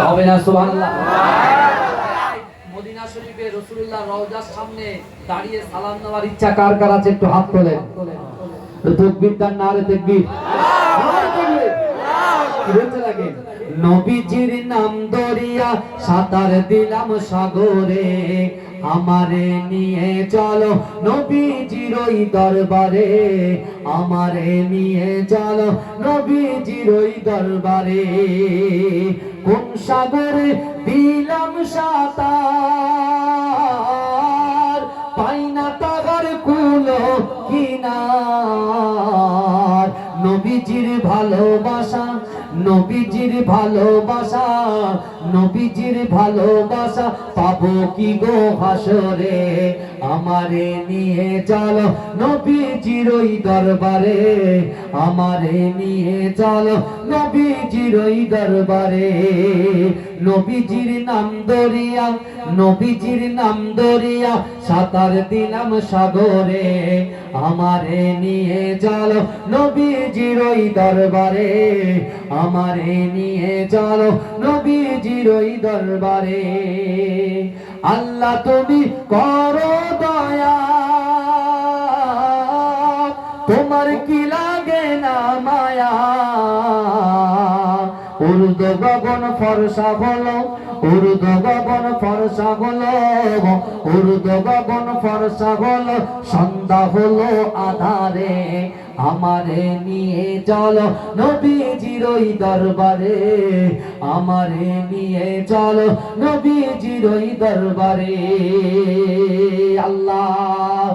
হবে না সুবহানাল্লাহ। মদিনা শরীফে রাসূলুল্লাহ রওজার সামনে দাঁড়িয়ে সালাম নেওয়ার ইচ্ছা কার কার আছে একটু হাত তোলেন। তাকবীর দান নারে তাকবীর। নারে তাকবীর। কি বলতে লাগে? নবীজির নাম দরিয়া সাঁতার দিলাম সাগরে, আমারে নিয়ে চলো নবীজির ওই দরবারে, আমারে নিয়ে চলো নবীজির ওই দরবারে। কোন সাগরে দিলাম সাঁতার, পাই না তাগার কুলো কিনার। নবীজির ভালোবাসা, নবীজির ভালোবাসা, নবীজির ভালোবাসা পাবো কি গো হাসরে, আমারে নিয়ে চলো নবীজির ওই দরবারে, আমারে নিয়ে চলো নবীজির ওই দরবারে। নবীজির নাম দরিয়া, নবীজির নাম দরিয়া সাঁতার দিলাম সাগরে, আমারে নিয়ে চলো নবীজির ওই দরবারে, আমারে নিয়ে চলো নবীজির ওই দরবারে। আল্লাহ তুমি করো দয়া, তোমার কি লাগে না মায়া। উর্দু গগন ফরসা হলো, উর্দু গগন ফরসা হলো, উর্দু গগন ফরসা হলো, সন্ধ্যা হলো আধারে, আমারে নিয়ে চলো নবীজির ওই দরবারে, আমারে নিয়ে চলো নবীজির ওই দরবারে। আল্লাহ